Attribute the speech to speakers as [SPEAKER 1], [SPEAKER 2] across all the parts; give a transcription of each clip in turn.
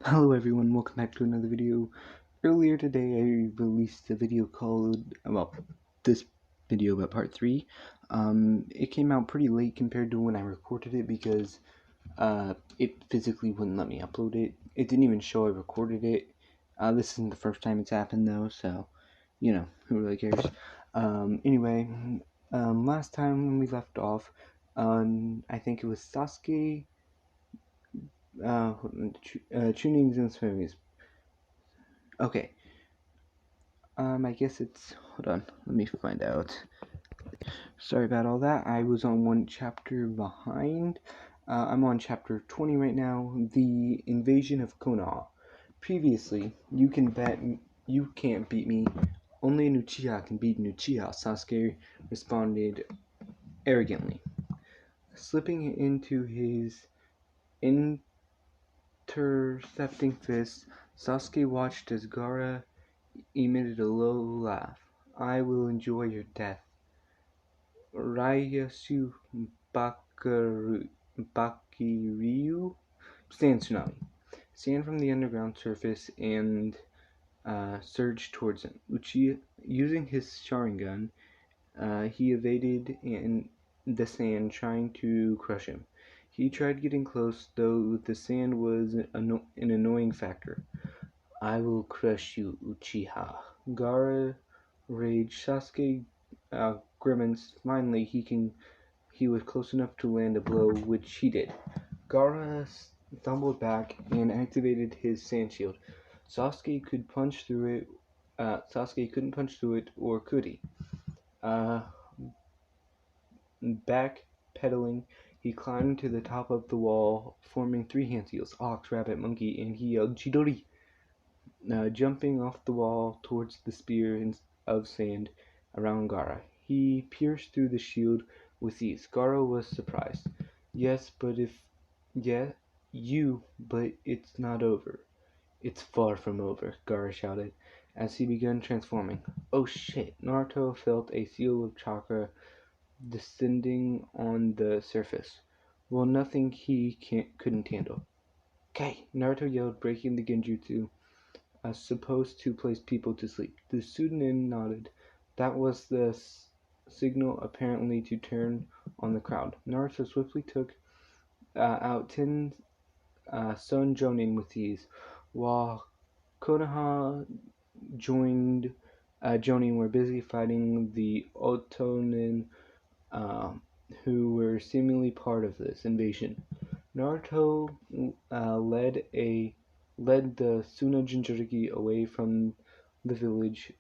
[SPEAKER 1] Hello everyone, welcome back to another video. Earlier today I released a video called, this video about part 3. It came out pretty late compared to when I recorded it because it physically wouldn't let me upload it. It didn't even show I recorded it. This isn't the first time it's happened though, so, who really cares? Anyway, last time when we left off, I think it was Sasuke, tuning and swimming. Okay. I guess it's, hold on, let me find out. Sorry about all that, I was on one chapter behind. I'm on chapter 20 right now, the invasion of Konoha. Previously, you can't beat me, only an Uchiha can beat an Uchiha, Sasuke responded arrogantly. Slipping into his intercepting fist, Sasuke watched as Gaara emitted a low laugh. I will enjoy your death. Ryasu Bakiryu stand Tsunade. Stand from the underground surface and surged towards him. Uchiha, using his Sharingan, he evaded in the sand, trying to crush him. He tried getting close, though the sand was an annoying factor. I will crush you, Uchiha. Gaara raged. Sasuke grimaced. Finally, he was close enough to land a blow, which he did. Gaara stumbled back and activated his sand shield. Sasuke couldn't punch through it, or could he? Backpedaling, he climbed to the top of the wall, forming three hand seals: ox, rabbit, monkey, and he yelled Chidori. Jumping off the wall towards the spear of sand around Gaara. He pierced through the shield with ease. Gaara was surprised. Yes, but it's not over. It's far from over, Gaara shouted as he began transforming. Oh shit, Naruto felt a seal of chakra descending on the surface. Well, nothing he couldn't handle. Okay, Naruto yelled, breaking the genjutsu supposed to place people to sleep. The student nodded. That was the signal, apparently, to turn on the crowd. Naruto swiftly took out 10 Son Jonin with ease, while Konoha joined Jonin were busy fighting the Otonin, uh, who were seemingly part of this invasion. Naruto led the Suna Jinchuriki away from the village.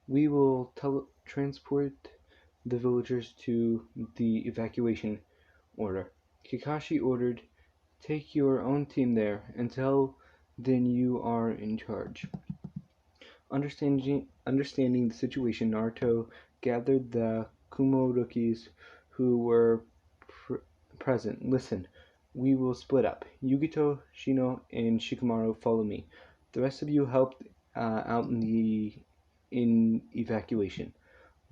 [SPEAKER 1] We will transport the villagers to the evacuation order. Kakashi ordered, take your own team there. Until then you are in charge. Understanding the situation, Naruto gathered the Kumo rookies who were present. Listen, we will split up. Yugito, Shino, and Shikamaru follow me. The rest of you help out in evacuation.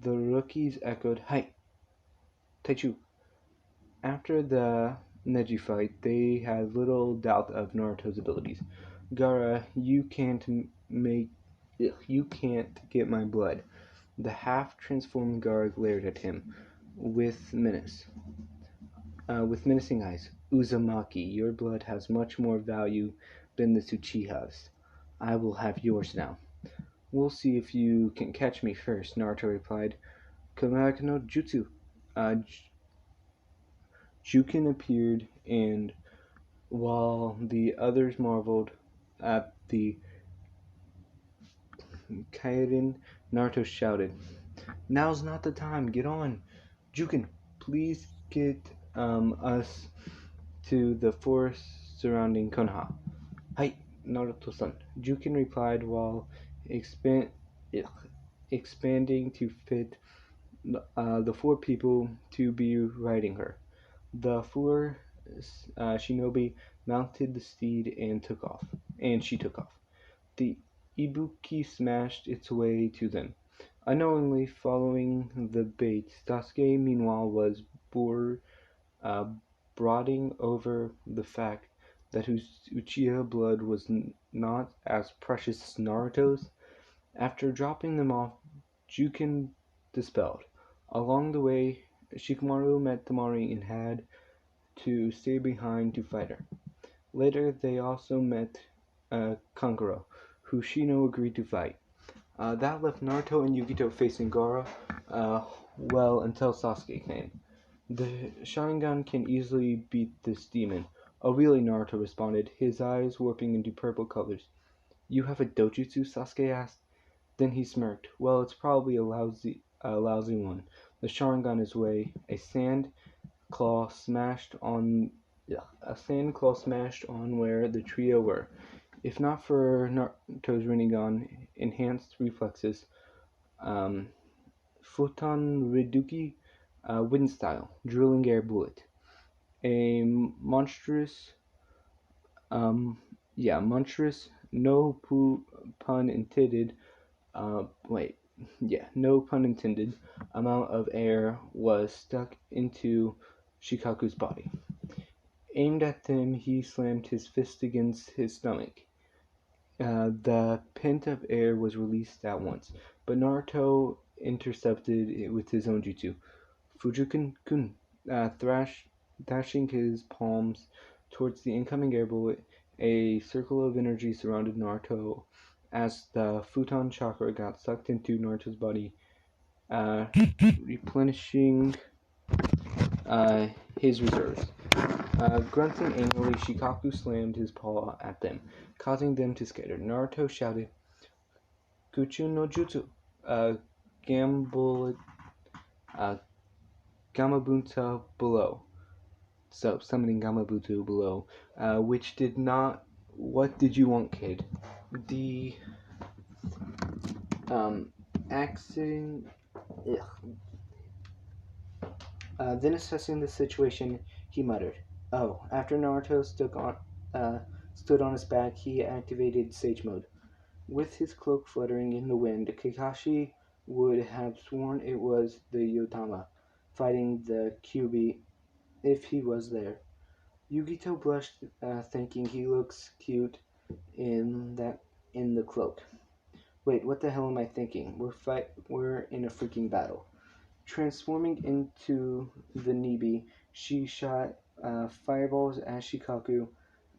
[SPEAKER 1] The rookies echoed, Hai, Taichu. After the Neji fight, they had little doubt of Naruto's abilities. Gaara, you can't get my blood. The half-transformed Gaara glared at him with menacing eyes. Uzumaki, your blood has much more value than the Uchiha's. I will have yours now. We'll see if you can catch me first, Naruto replied. Kamaki no Jutsu. Jukin appeared, and while the others marveled at the Kaiden, Naruto shouted, Now's not the time, get on! Jukin, please get us to the forest surrounding Konoha. Hai, Naruto-san, Jukin replied while expanding to fit the four people to be riding her. The four shinobi mounted the steed and she took off. The Ibuki smashed its way to them. Unknowingly following the bait, Sasuke meanwhile was brooding over the fact that Uchiha blood was not as precious as Naruto's. After dropping them off, Juken dispelled. Along the way, Shikamaru met Temari and had to stay behind to fight her. Later, they also met Kankuro, who Shino agreed to fight. That left Naruto and Yukito facing Gaara, well, until Sasuke came. The Sharingan can easily beat this demon. Oh really, Naruto responded, his eyes warping into purple colors. You have a dojutsu? Sasuke asked. Then he smirked. Well, it's probably a lousy one. The Sharingan is way. Claw smashed on a sand claw smashed on where the trio were. If not for Naruto's Rinnegan enhanced reflexes, um, Futon Riduki, wind style, drilling air bullet, a monstrous, um, monstrous, pun intended, wait, no pun intended, amount of air was stuck into Shikaku's body. Aimed at them, he slammed his fist against his stomach. The pent of air was released at once, but Naruto intercepted it with his own jutsu. Fujukin-kun, thrashing his palms towards the incoming air bullet, a circle of energy surrounded Naruto as the Futon chakra got sucked into Naruto's body, replenishing his reserves. Grunting angrily, Shikaku slammed his paw at them, causing them to scatter. Naruto shouted, Kuchu no Jutsu, Gamabunta below. So, summoning Gamabunta below, which did not. What did you want, kid? The accident. Then assessing the situation, he muttered, "Oh!" After Naruto stood on his back, he activated Sage Mode. With his cloak fluttering in the wind, Kakashi would have sworn it was the dama fighting the Kyuubi if he was there. Yugito blushed, thinking he looks cute in the cloak. Wait, what the hell am I thinking? We're in a freaking battle. Transforming into the Nibi, she shot fireballs at Shikaku,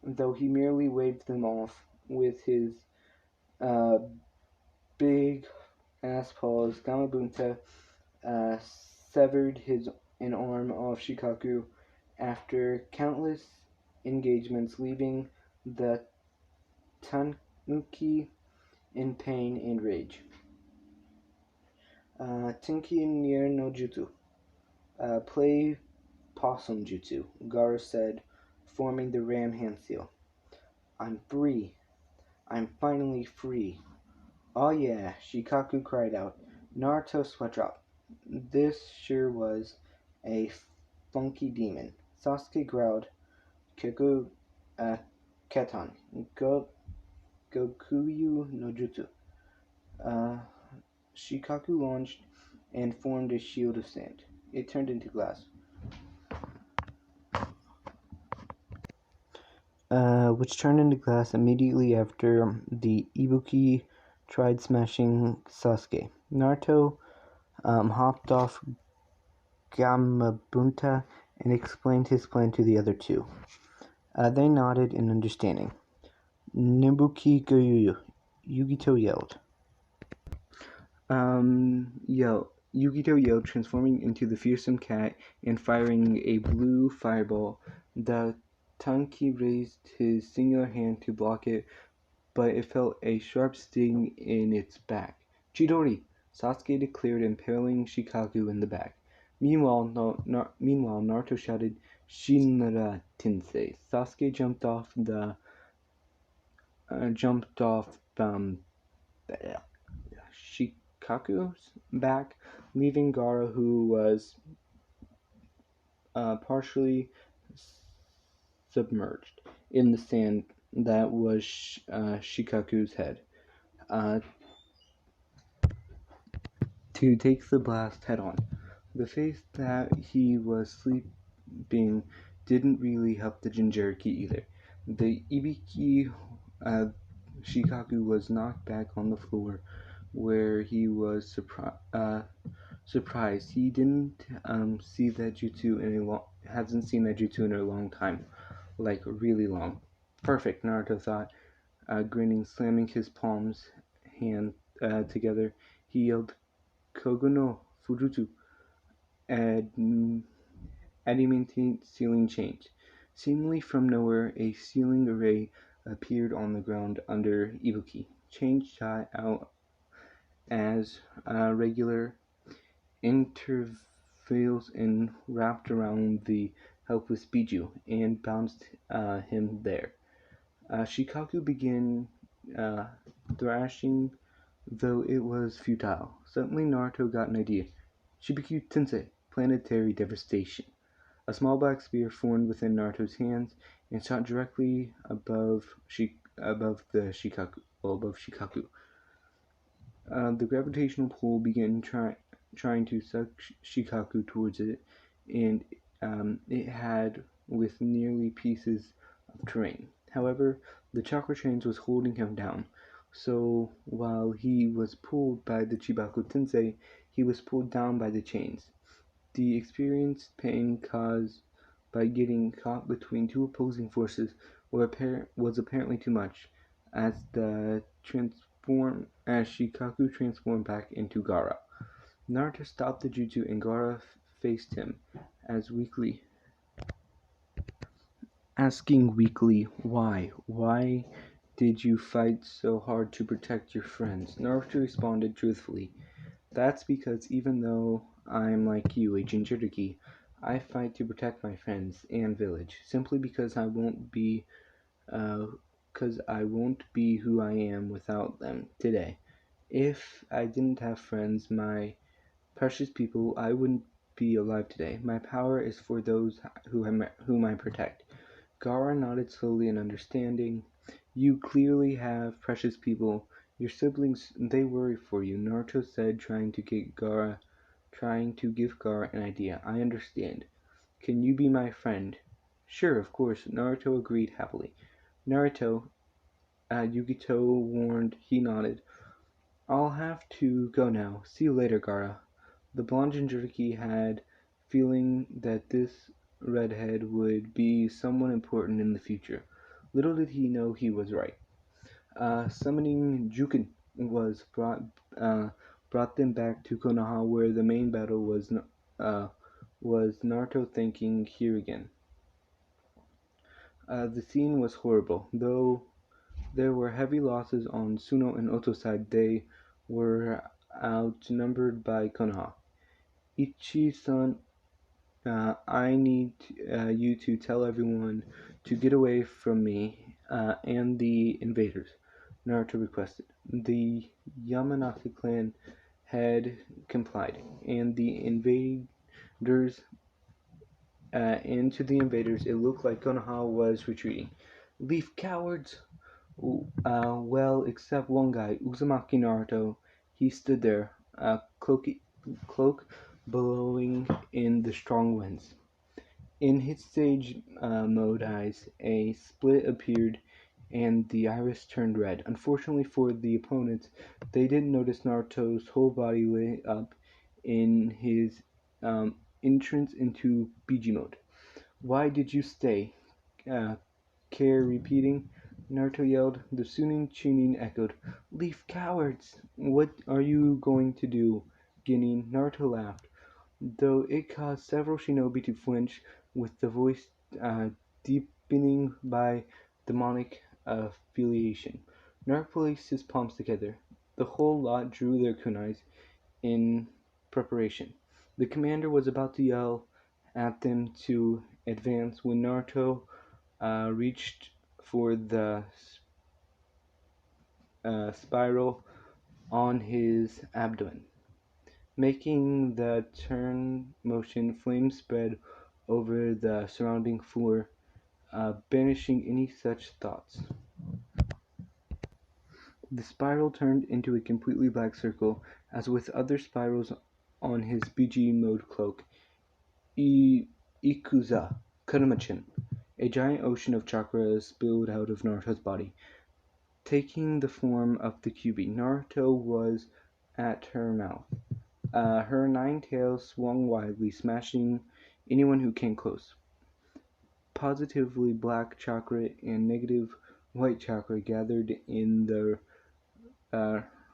[SPEAKER 1] though he merely waved them off with his uh, big ass paws. Gamabunta uh, severed an arm off Shikaku after countless engagements, leaving the Tanuki in pain and rage. Tenki near no Jutsu. Play Possum Jutsu, Gaara said, forming the ram hand seal. I'm free. I'm finally free. Oh yeah, Shikaku cried out. Naruto sweat dropped. This sure was a funky demon. Sasuke growled, Keku, Keton, Gokuyu no Jutsu. Shikaku launched and formed a shield of sand. It turned into glass. Which turned into glass immediately after the Ibuki tried smashing Sasuke. Naruto hopped off Gamabunta and explained his plan to the other two. They nodded in understanding. Nibuki Goyu, Yugito yelled. Yugito yelled, transforming into the fearsome cat and firing a blue fireball. The Tanki raised his singular hand to block it, but it felt a sharp sting in its back. Chidori! Sasuke declared, impaling Shikaku in the back. Meanwhile, Naruto shouted, Shinra Tensei. Sasuke jumped off Shikaku's back, leaving Gaara, who was partially submerged in the sand that was Shikaku's head, to take the blast head on. The fact that he was sleeping didn't really help the Jinchuriki either. The Ibiki uh, Shikaku was knocked back on the floor, where he was surprised. He didn't see that jutsu in a hasn't seen that jutsu in a long time, like really long. Perfect, Naruto thought, grinning, slamming his palms hand together. He yelled, "Kogo no Fujutsu!" and adamantine ceiling changed. Seemingly from nowhere, a ceiling array appeared on the ground under Ibuki. Change shot out as regular intervals and wrapped around the helpless bijuu and bounced him there. Shikaku began uh, thrashing, though it was futile. Suddenly, Naruto got an idea. Shibiku Tensei, planetary devastation. A small black spear formed within Naruto's hands and shot directly above the Shikaku. Well, above Shikaku. The gravitational pull began trying to suck Shikaku towards it, and it had with nearly pieces of terrain. However, the chakra chains was holding him down, so while he was pulled by the Chibaku Tensei, he was pulled down by the chains. The experienced pain caused by getting caught between two opposing forces was apparently too much, as Shikaku transformed back into Gaara. Naruto stopped the jutsu and Gaara faced him, as weakly asking weakly, "Why? Why did you fight so hard to protect your friends?" Naruto responded truthfully, "That's because even though I'm like you, a Jinchuriki, I fight to protect my friends and village, simply uh, because I won't be who I am without them today. If I didn't have friends, my precious people, I wouldn't be alive today. My power is for those whom I protect." Gaara nodded slowly in understanding. "You clearly have precious people. Your siblings, they worry for you," Naruto said, trying to give Gaara an idea. "I understand. Can you be my friend?" "Sure, of course," Naruto agreed happily. "Naruto," Yugito warned. He nodded. "I'll have to go now. See you later, Gaara." The blonde Jinchuriki had feeling that this redhead would be someone important in the future. Little did he know he was right. Summoning Jukin was brought them back to Konoha, where the main battle was Naruto thinking here again. The scene was horrible. Though there were heavy losses on Suno and Oto's side, they were outnumbered by Konoha. "Ichi-san, I need you to tell everyone to get away from me and the invaders," Naruto requested. The Yamanaka clan had complied, and to the invaders, it looked like Konoha was retreating. "Leave, cowards!" Well, except one guy, Uzumaki Naruto. He stood there, cloak blowing in the strong winds. In his sage mode eyes, a split appeared and the iris turned red. Unfortunately for the opponents, they didn't notice Naruto's whole body lit up in his entrance into Biji mode. "Why did you stay?" Uh, Care repeating, Naruto yelled. The Sunin Chunin echoed, "Leave, cowards! What are you going to do, Genin?" Naruto laughed, though it caused several shinobi to flinch, with the voice deepening by demonic affiliation. Naruto placed his palms together. The whole lot drew their kunais in preparation. The commander was about to yell at them to advance when Naruto reached for the spiral on his abdomen. Making the turn motion, flames spread over the surrounding floor, banishing any such thoughts. The spiral turned into a completely black circle, as with other spirals on his BG mode cloak. Ikuza, Kurumachin. A giant ocean of chakra spilled out of Naruto's body, taking the form of the Kyuubi. Naruto was at her mouth. Her 9 tails swung wildly, smashing anyone who came close. Positively black chakra and negative white chakra gathered in the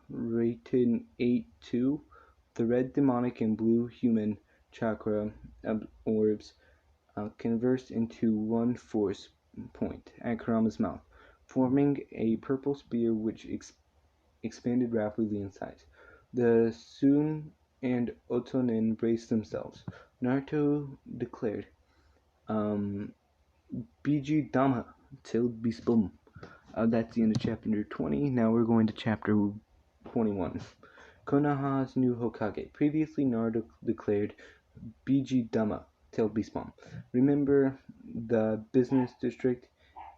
[SPEAKER 1] Raten 8-2. The red demonic and blue human chakra orbs converged into one force point at Kurama's mouth, forming a purple spear which expanded rapidly in size. The Sun and Otonin braced themselves. Naruto declared, bijuu dama till bisbum. That's the end of chapter 20. Now we're going to chapter 21. Konoha's new Hokage. Previously, Naruto declared bijuu dama till bisbum. Remember the business district?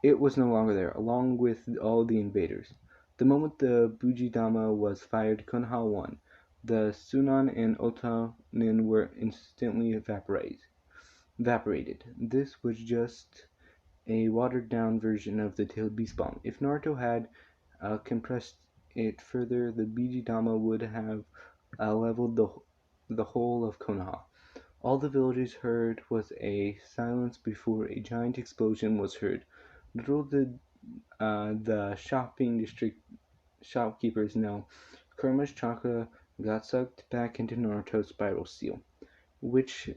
[SPEAKER 1] It was no longer there, along with all the invaders. The moment the Bujidama was fired, Konoha won. The Sunan and Otonin were instantly evaporated. This was just a watered-down version of the tailed beast bomb. If Naruto had compressed it further, the Bujidama would have leveled the whole of Konoha. All the villagers heard was a silence before a giant explosion was heard. Little did the shopping district shopkeepers know, Kurama's chakra got sucked back into Naruto's spiral seal, which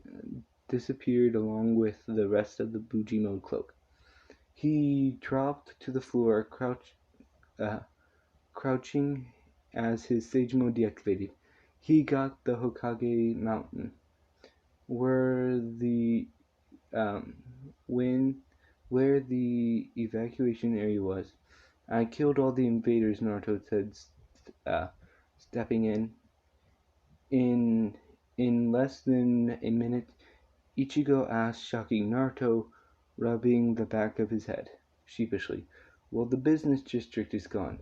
[SPEAKER 1] disappeared along with the rest of the Buji mode cloak. He dropped to the floor, crouching as his Sage mode deactivated. He got the Hokage mountain, where the um, when where the evacuation area was. I killed all the invaders, Naruto said, stepping in. In less than a minute, Ichigo asked, shocking Naruto, rubbing the back of his head sheepishly. Well, the business district is gone.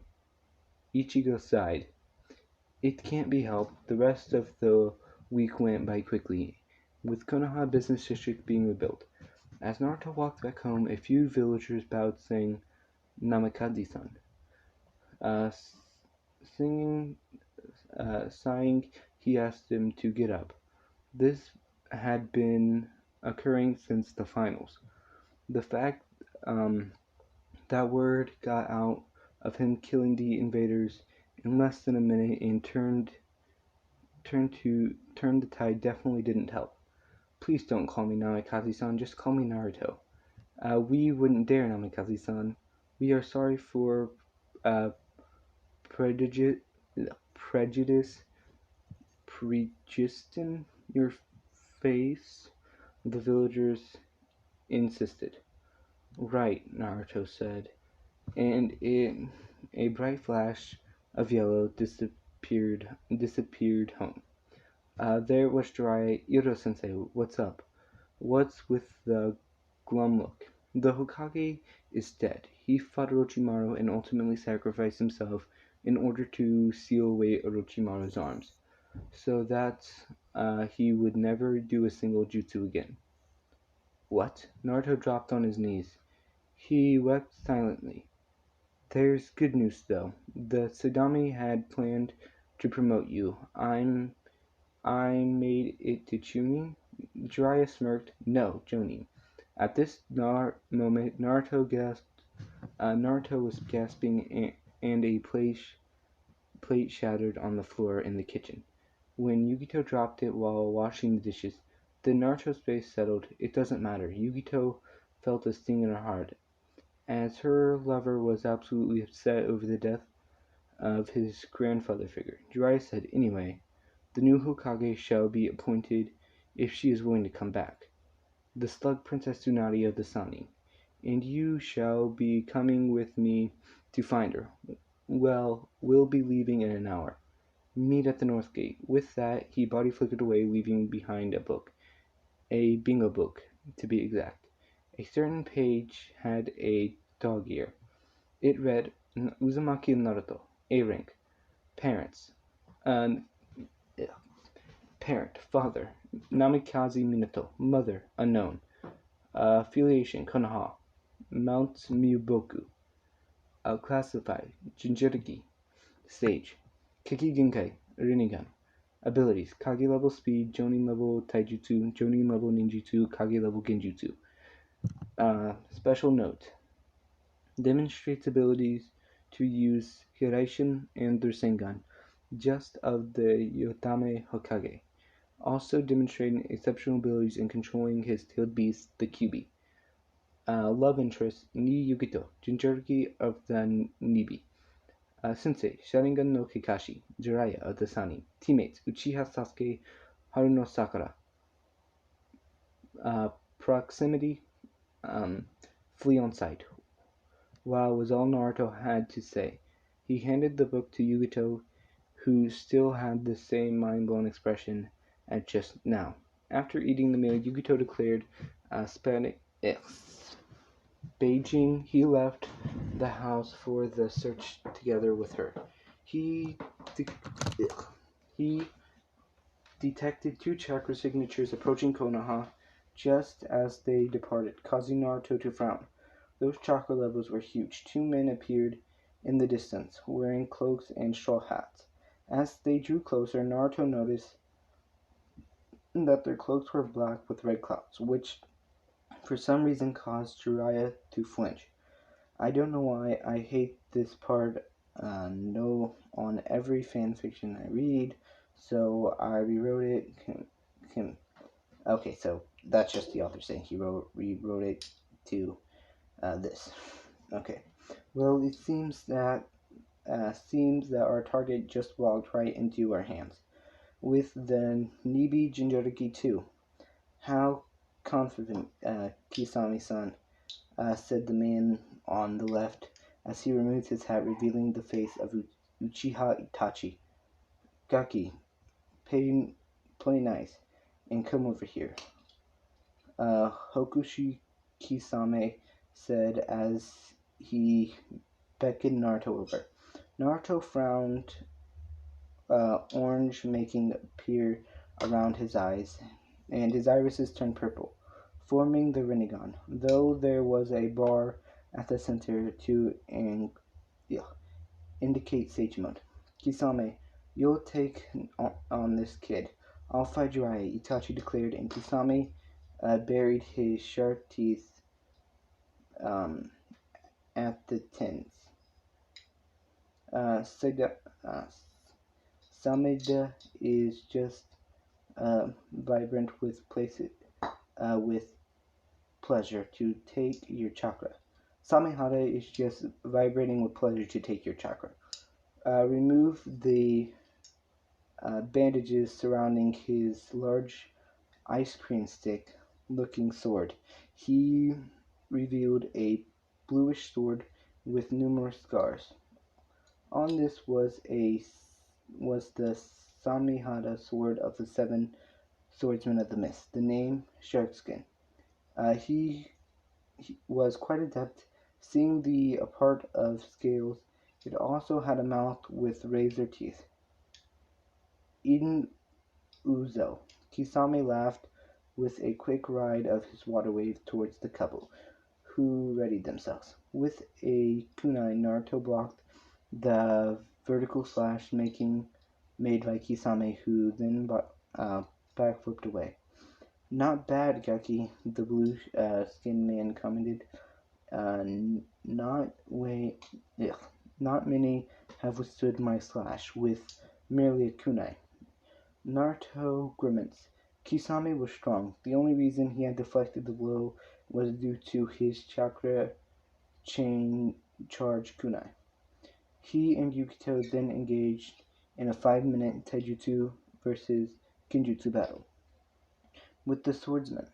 [SPEAKER 1] Ichigo sighed. It can't be helped. The rest of the week went by quickly, with Konoha Business District being rebuilt. As Naruto walked back home, a few villagers bowed, saying, Namikaze-san. Singing, sighing, he asked him to get up. This had been occurring since the finals. The fact that word got out of him killing the invaders in less than a minute and turned the tide definitely didn't help. Please don't call me Namikaze-san, just call me Naruto. We wouldn't dare, Namikaze-san. We are sorry for uh, prejudice in your face, the villagers insisted. Right, Naruto said, and in a bright flash of yellow disappeared home. There was Jiraiya. Iro-sensei, what's up? What's with the glum look? The Hokage is dead. He fought Orochimaru and ultimately sacrificed himself in order to seal away Orochimaru's arms, so that he would never do a single jutsu again. What? Naruto dropped on his knees. He wept silently. There's good news, though. The Sadami had planned to promote you. I made it to Chunin? Jiraiya smirked. No, Jonin. At this moment, Naruto gasped. Naruto was gasping, and a plate shattered on the floor in the kitchen. When Yugito dropped it while washing the dishes, then Naruto's face settled. It doesn't matter. Yugito felt a sting in her heart, as her lover was absolutely upset over the death of his grandfather figure. Jiraiya said, anyway, the new Hokage shall be appointed if she is willing to come back. The slug Princess Tsunade of the Sunny. And you shall be coming with me to find her. Well, we'll be leaving in an hour. Meet at the north gate. With that, he body flickered away, leaving behind a book. A bingo book, to be exact. A certain page had a dog ear. It read, Uzumaki Naruto, A rank. Parents. Parent, father. Namikaze Minato, mother, unknown. Affiliation Konoha. Mount Myuboku. Classified Jinchuriki. Stage Kiki Genkai Rinnegan. Abilities Kage level speed, Jonin level taijutsu, Jonin level ninjutsu, Kage level genjutsu. Special note: demonstrates abilities to use Hiraishin and Rasengan, just of the Yotame Hokage. Also demonstrating exceptional abilities in controlling his tailed beast, the Kyubi. Love interest Ni Yukito, Jinchuriki of the Nibi. Sensei, Sharingan no Kakashi, Jiraiya of the Sani. Teammates, Uchiha Sasuke, Haruno Sakura. Proximity, flee on sight. Wow was all Naruto had to say. He handed the book to Yukito, who still had the same mind-blown expression as just now. After eating the meal, Yukito declared Beijing. He left the house for the search together with her. He detected two chakra signatures approaching Konoha just as they departed, causing Naruto to frown. Those chakra levels were huge. Two men appeared in the distance, wearing cloaks and straw hats. As they drew closer, Naruto noticed that their cloaks were black with red clouds, which for some reason caused Jiraiya to flinch. I don't know why I hate this part no on every fanfiction I read, so I rewrote it. Okay, so that's just the author saying he rewrote it to this. Okay, well it seems that our target just walked right into our hands with the Nibi Jinchuriki 2. How confident, Kisame-san, said the man on the left as he removed his hat, revealing the face of Uchiha Itachi. Gaki, play nice, and come over here. Hokushi Kisame said as he beckoned Naruto over. Naruto frowned, orange making appear around his eyes, and his irises turned purple, forming the Rinnegan, though there was a bar at the center to indicate sage mode. Kisame, you'll take on this kid. I'll fight Jiraiya, Itachi declared, and Kisame buried his sharp teeth at the tins. Sameda is just vibrant with pleasure to take your chakra. Samehada is just vibrating with pleasure to take your chakra. Remove the bandages surrounding his large ice cream stick looking sword. He revealed a bluish sword with numerous scars. On this was the Samehada sword of the seven swordsmen of the mist, the name Sharkskin. He was quite adept, seeing the part of scales. It also had a mouth with razor teeth. Eden Uzo. Kisame laughed with a quick ride of his water wave towards the couple, who readied themselves. With a kunai, Naruto blocked the vertical slash made by Kisame, who then backflipped away. Not bad, Gaki, the blue-skinned man commented. Not many have withstood my slash with merely a kunai. Naruto grimaced. Kisame was strong. The only reason he had deflected the blow was due to his chakra chain charge kunai. He and Yukito then engaged in a 5-minute taijutsu versus genjutsu battle. With the swordsman,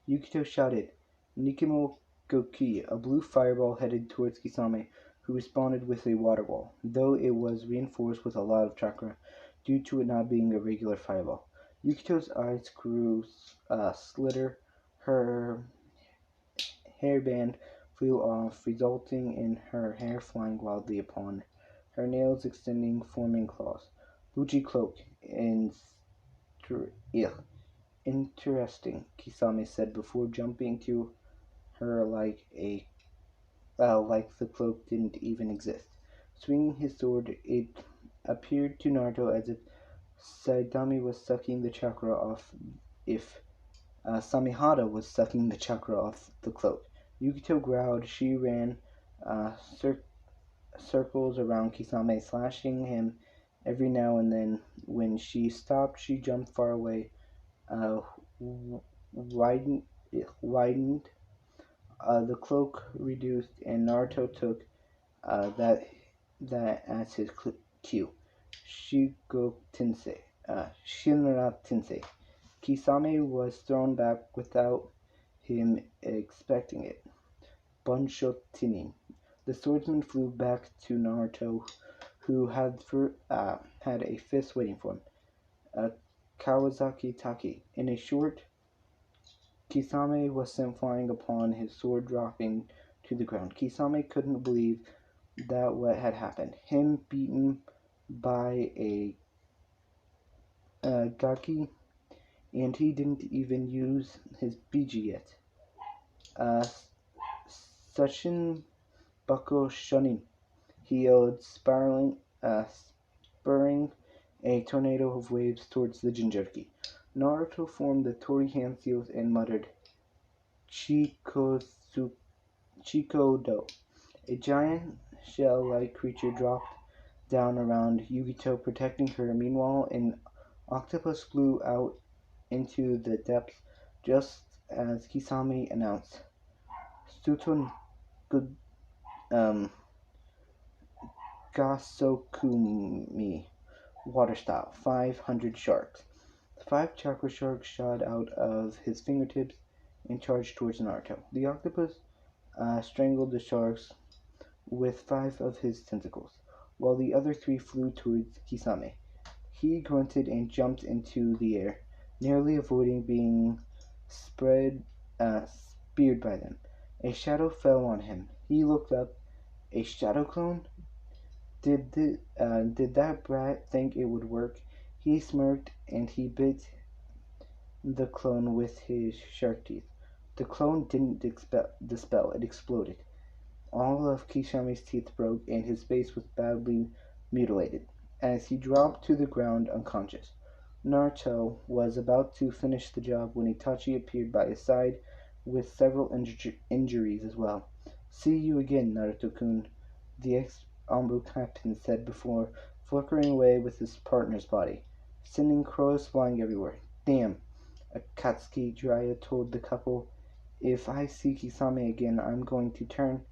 [SPEAKER 1] Yukito shouted, Nikimo Goki, a blue fireball headed towards Kisame, who responded with a water wall, though it was reinforced with a lot of chakra, due to it not being a regular fireball. Yukito's eyes grew slitter, her hairband flew off, resulting in her hair flying wildly upon her nails extending, forming claws. Buchi cloak and Interesting, Kisame said before jumping to her like the cloak didn't even exist. Swinging his sword, it appeared to Naruto as if Saitama was sucking the chakra off if Samihada was sucking the chakra off the cloak. Yukito growled. She ran uh, cir- circles around Kisame, slashing him every now and then. When she stopped, she jumped far away, uh, widened, widened. The cloak reduced, and Naruto took that as his cue. Shigo Tensei, Shinra Tensei. Kisame was thrown back without him expecting it. Bunsho Tinin. The swordsman flew back to Naruto, who had a fist waiting for him. Uh, Kawasaki Taki. In a short, Kisame was sent flying upon his sword dropping to the ground. Kisame couldn't believe that what had happened. Him beaten by a Gaki, and he didn't even use his bijuu yet. Uh, Sachin Bako Shonin, he yelled, spurring a tornado of waves towards the Jinchuriki. Naruto formed the Tori hand seals and muttered, Chikodo. A giant shell-like creature dropped down around Yukito, protecting her. Meanwhile, an octopus flew out into the depths just as Kisame announced, Suton um, Gasokumi, water style, 500 sharks. 5 chakra sharks shot out of his fingertips and charged towards Naruto. The octopus strangled the sharks with 5 of his tentacles, while the other 3 flew towards Kisame. He grunted and jumped into the air, narrowly avoiding being speared by them. A shadow fell on him. He looked up. A shadow clone? Did that brat think it would work? He smirked and he bit the clone with his shark teeth. The clone didn't dispel, it exploded. All of Kishame's teeth broke and his face was badly mutilated as he dropped to the ground unconscious. Naruto was about to finish the job when Itachi appeared by his side with several injuries as well. See you again, Naruto-kun, the ex-Anbu captain said before flickering away with his partner's body, sending crows flying everywhere. Damn, Akatsuki Jiraiya told the couple, if I see Kisame again, I'm going to turn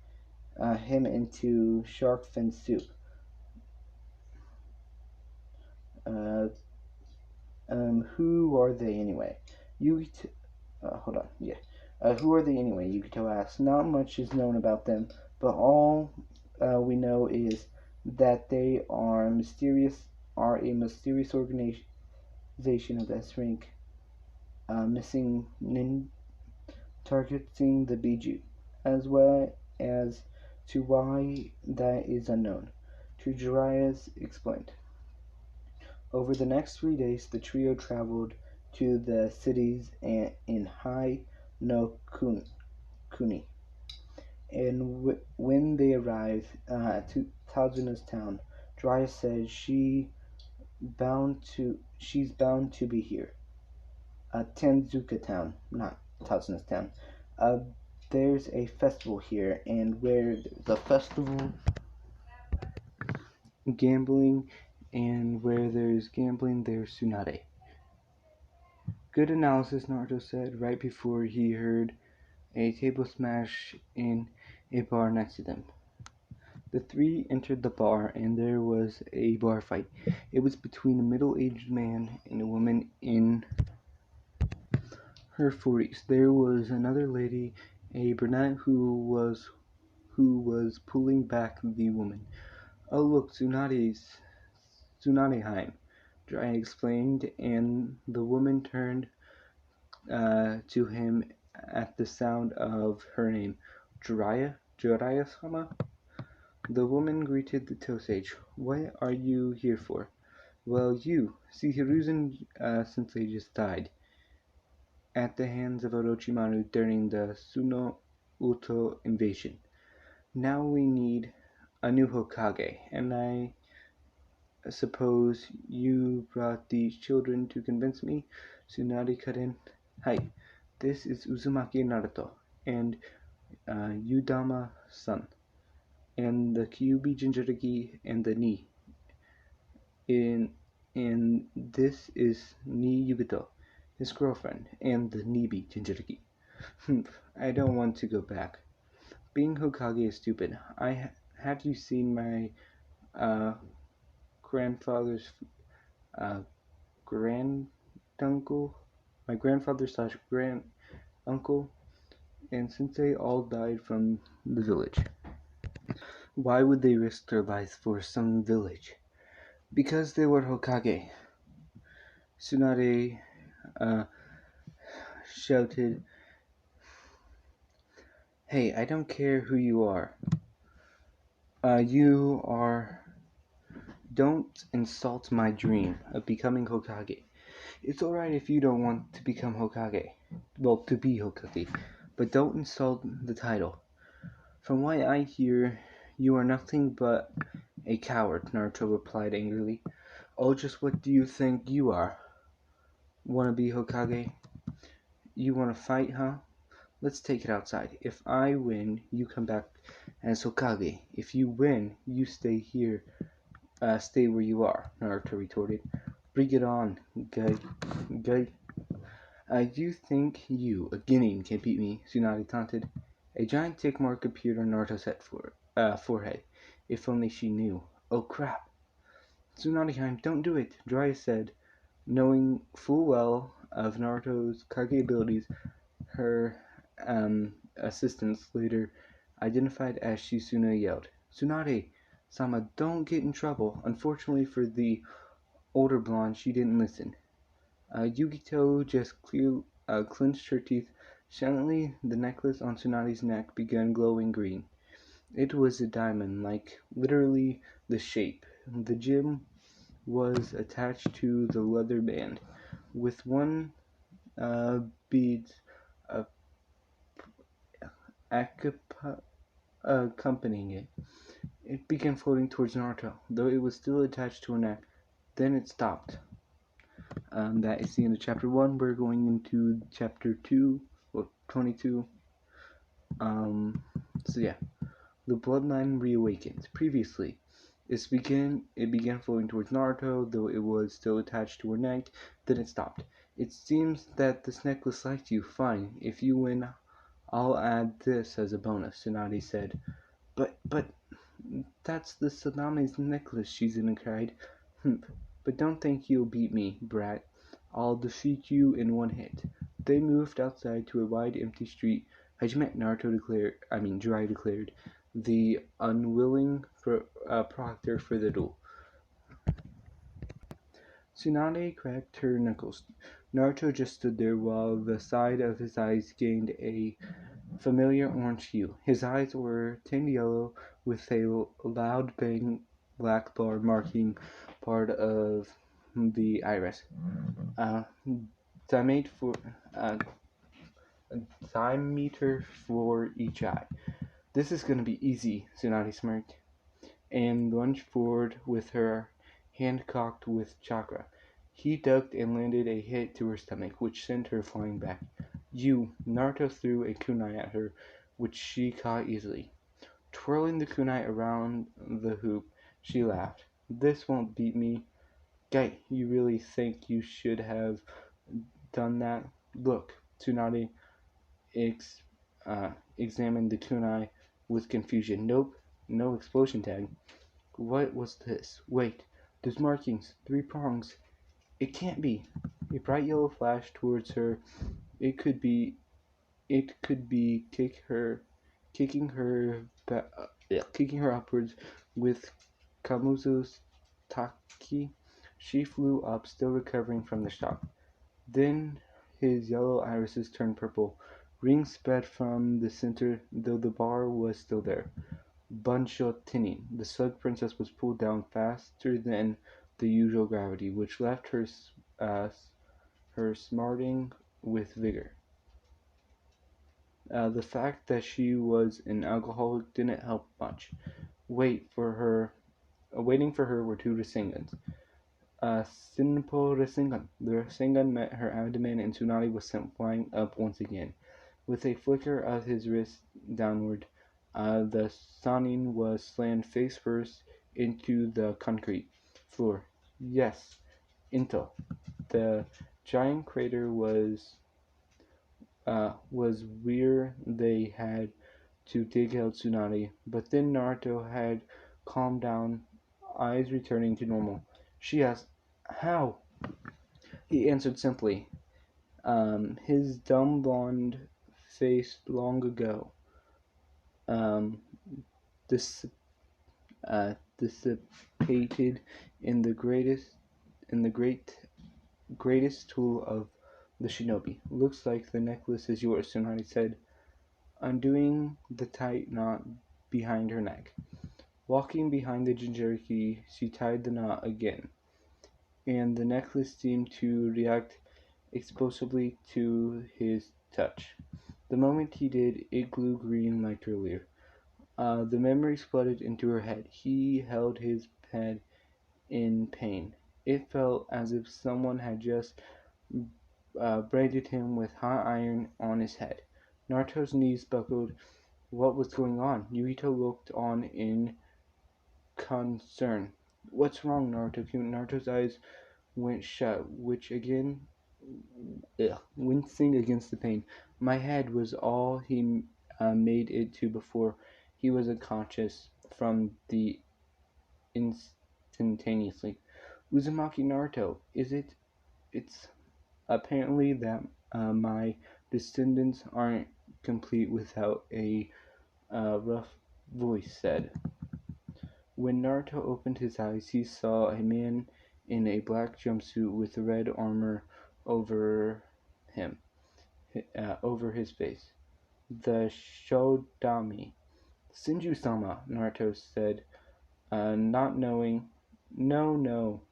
[SPEAKER 1] him into shark fin soup. Uh, who are they anyway? Yukito, hold on, yeah. Who are they anyway? Yukito asks. Not much is known about them, but all we know is that they are a mysterious organization of S rank, missing targeting the bijuu, as well as to why that is unknown. To Jiraiya's explained. Over the next 3 days, the trio traveled to the cities in Hai no Kuni, and when they arrived at Tazuna's town, Jiraiya said she's bound to be here. Tenzuka town, not Tazuna's town. Uh, there's a festival here, and where the festival gambling, and where there's gambling, there's Tsunade. Good analysis, Naruto said right before he heard a table smash in a bar next to them. The 3 entered the bar, and there was a bar fight. It was between a middle-aged man and a woman in her 40s. There was another lady, a brunette, who was pulling back the woman. Oh look, Tsunadeheim, Jiraiya explained, and the woman turned to him at the sound of her name. Jiraiya-sama? The woman greeted the tow sage. What are you here for? Well, see, Hiruzen sensei just died. at the hands of Orochimaru during the Suno Uto invasion. Now we need a new Hokage, and I suppose you brought these children to convince me? Tsunade cut in. Hi, this is Uzumaki Naruto, and Yudama-san, and the Kyuubi Jinchuriki and the Ni. And this is Ni Yubito, his girlfriend, and the Nibi Jinchuriki. I don't want to go back. Being Hokage is stupid. Have you seen my uh, grandfather's uh, granduncle? My grandfather slash grand uncle, and since they all died from the village. Why would they risk their lives for some village? Because they were Hokage. Tsunade uh, shouted, Hey, I don't care who you are. You are. Don't insult my dream of becoming Hokage. It's alright if you don't want to become Hokage. Well, to be Hokage. But don't insult the title. From what I hear, you are nothing but a coward, Naruto replied angrily. Oh, just what do you think you are? Wanna be Hokage? You wanna fight, huh? Let's take it outside. If I win, you come back as Hokage. If you win, you stay here. Stay where you are, Naruto retorted. Bring it on, guy. You think you, a Guinean, can beat me? Tsunade taunted. A giant tick mark appeared on Naruto's forehead. If only she knew. Oh crap. Tsunade, don't do it, Jiraiya said. Knowing full well of Naruto's Kage abilities, her assistants later identified as Shizune yelled, Tsunade, Sama, don't get in trouble. Unfortunately for the older blonde, she didn't listen. Yugito just clenched her teeth. Suddenly, the necklace on Tsunade's neck began glowing green. It was a diamond, like literally the shape. The gem was attached to the leather band, with one bead uh, accompanying it. It began floating towards Naruto, though it was still attached to her neck. Then it stopped. That is the end of chapter 1. We're going into chapter 2, or 22. So yeah, the bloodline reawakens. Previously, it began flowing towards Naruto, though it was still attached to her neck. Then it stopped. It seems that this necklace likes you. Fine. If you win, I'll add this as a bonus, Tsunade said. But that's the Sadame's necklace, Shizune cried. But don't think you'll beat me, brat. I'll defeat you in one hit. They moved outside to a wide empty street. Hajime, Jiraiya declared, the unwilling proctor for the duel. Tsunade cracked her knuckles. Naruto just stood there while the side of his eyes gained a familiar orange hue. His eyes were tinned yellow with a loud bang black bar marking part of the iris. Uh, diameter for uh, diameter for each eye. This is gonna be easy, Tsunade smirked, and lunged forward with her hand cocked with chakra. He ducked and landed a hit to her stomach, which sent her flying back. Naruto threw a kunai at her, which she caught easily. Twirling the kunai around the hoop, she laughed. This won't beat me. Guy, you really think you should have done that? Look, Tsunade examined the kunai with confusion. Nope, no explosion tag. What was this? Wait, there's markings, 3 prongs. It can't be. A bright yellow flashed towards her. It could be kicking her upwards with Kamuzu's Taki. She flew up, still recovering from the shock. Then his yellow irises turned purple. Rings spread from the center, though the bar was still there. Bunshotinin, the slug princess, was pulled down faster than the usual gravity, which left her smarting with vigor. The fact that she was an alcoholic didn't help much. Wait for her, Waiting for her were two Rasengans. Simple Rasengan. The Rasengan met her abdomen and Tsunade was sent flying up once again. With a flicker of his wrist downward, the Sanin was slammed face first into the concrete floor. Yes, into. The giant crater was where they had to dig out Tsunade, but then Naruto had calmed down, eyes returning to normal. She asked, "How?" He answered simply, his dumb blonde face long ago um, dis- dissipated in the greatest tool of the shinobi. Looks like the necklace is yours, Tsunade said, undoing the tight knot behind her neck. Walking behind the jinchuriki, she tied the knot again, and the necklace seemed to react explosively to his touch. The moment he did, it glowed green like earlier. The memories flooded into her head. He held his head in pain. It felt as if someone had just braided him with hot iron on his head. Naruto's knees buckled. What was going on? Yukito looked on in concern. What's wrong, Naruto? Naruto's eyes went shut, wincing against the pain. My head was all he made it to before he was unconscious from the instantaneously. Uzumaki Naruto, is it? It's apparently that my descendants aren't complete without a rough voice said. When Naruto opened his eyes, he saw a man in a black jumpsuit with red armor over him, over his face. The Shodami. Senju-sama, Naruto said, not knowing. No, no.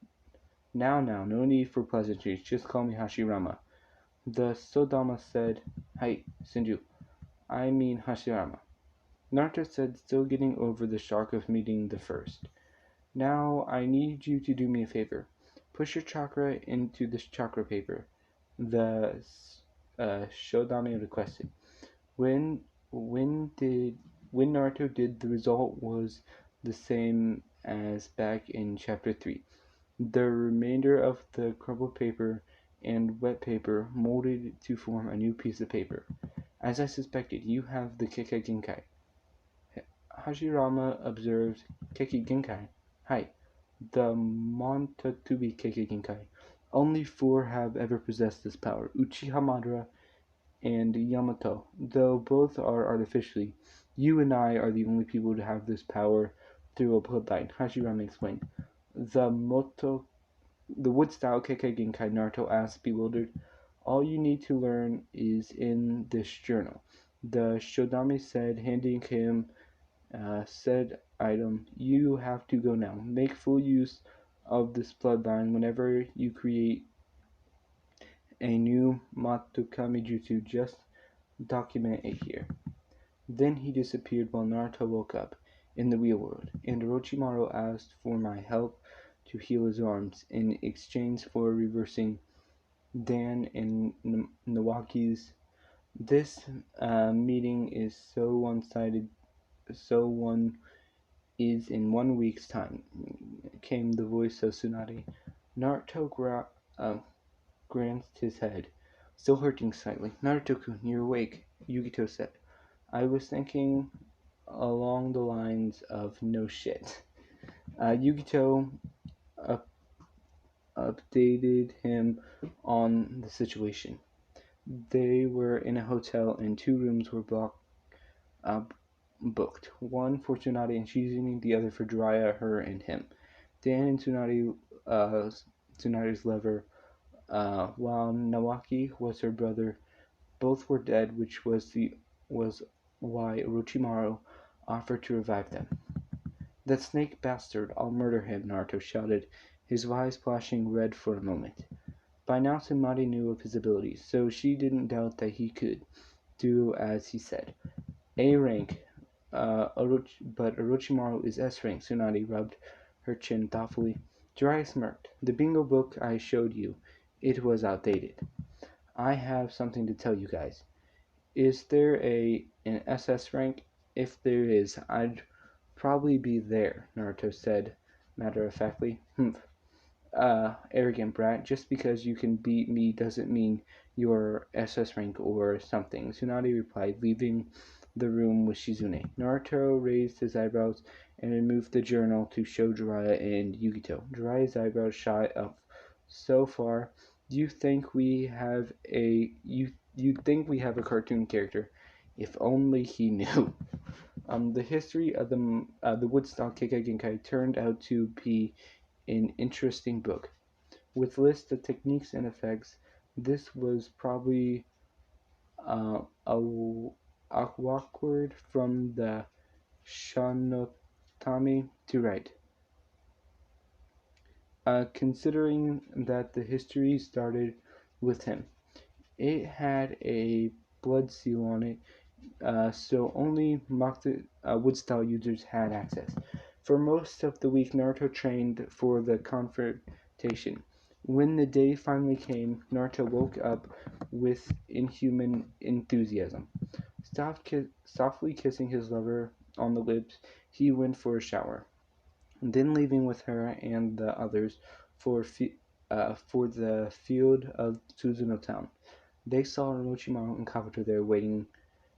[SPEAKER 1] Now, no need for pleasantries. Just call me Hashirama. The Sodama said, Hi, Senju. I mean Hashirama. Naruto said, still getting over the shock of meeting the first. Now, I need you to do me a favor. Push your chakra into this chakra paper. The Shodame requested. When when did when Naruto did, the result was the same as back in chapter 3. The remainder of the crumpled paper and wet paper molded to form a new piece of paper. As I suspected, you have the Kekkei Genkai. Hashirama observed. Kekkei Genkai? Hi. The Montatubi Kekkei Genkai. Only 4 have ever possessed this power. Uchiha Madara and Yamato, though both are artificially. You and I are the only people to have this power through a bloodline, Hashirama explained. The wood-style Kekkei Genkai, Naruto asked, bewildered. All you need to learn is in this journal. The Shodami said, handing him said item. You have to go now. Make full use of this bloodline whenever you create a new Matukami Jutsu. Just document it here. Then he disappeared while Naruto woke up in the real world, and Orochimaru asked for my help to heal his arms in exchange for reversing Dan and Nawaki's. This meeting is so one-sided, so one is in 1 week's time, came the voice of Tsunade. Naruto glanced his head, still hurting slightly. Naruto-kun, you're awake, Yukito said. I was thinking along the lines of no shit. Yukito updated him on the situation. They were in a hotel and 2 rooms were booked. One for Tsunade and Shizune, the other for Jiraiya, her, and him. Dan and Tsunade's lover, while Nawaki was her brother. Both were dead, which was why Orochimaru offered to revive them. That snake bastard! I'll murder him! Naruto shouted, his eyes flashing red for a moment. By now Tsunade knew of his abilities, so she didn't doubt that he could do as he said. A rank, but Orochimaru is S rank. Tsunade rubbed her chin thoughtfully. Jiraiya smirked. The bingo book I showed you, it was outdated. I have something to tell you guys. Is there an SS rank? If there is, I'd probably be there, Naruto said matter-of-factly. Humph. Arrogant brat, just because you can beat me doesn't mean you're SS rank or something, Tsunade replied, leaving the room with Shizune. Naruto raised his eyebrows and removed the journal to show Jiraiya and Yugito. Jiraiya's eyebrows shot up. So far, you think we have a cartoon character. If only he knew. The history of the Woodstock Kekkei Genkai turned out to be an interesting book. With lists of techniques and effects, this was probably awkward from the Shanotami to write. Considering that the history started with him. It had a blood seal on it, so only Woodstyle users had access. For most of the week, Naruto trained for the confrontation. When the day finally came, Naruto woke up with inhuman enthusiasm. Softly kissing his lover on the lips, he went for a shower. Then, leaving with her and the others for the field of Suzuno Town, they saw Orochimaru and Kabuto there waiting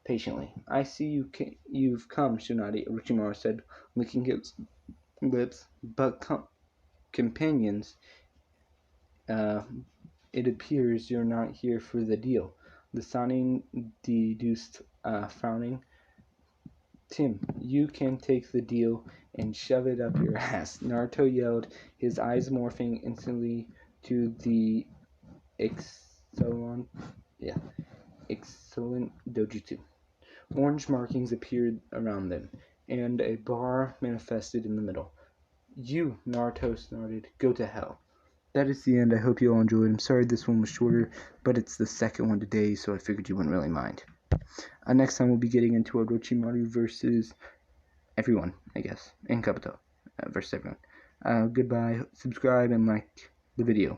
[SPEAKER 1] patiently. I see you've come, Tsunade, Orochimaru said, licking his lips. But companions, uh, it appears you're not here for the deal. The Sanin deduced, frowning. Tim, you can take the deal and shove it up your ass, Naruto yelled, his eyes morphing instantly to the excellent, excellent dojutsu. Orange markings appeared around them, and a bar manifested in the middle. You, Naruto snorted, go to hell. That is the end. I hope you all enjoyed. I'm sorry this one was shorter, but it's the second one today, so I figured you wouldn't really mind. Next time we'll be getting into Orochimaru versus everyone, I guess, and Kabuto versus everyone. Goodbye, subscribe, and like the video.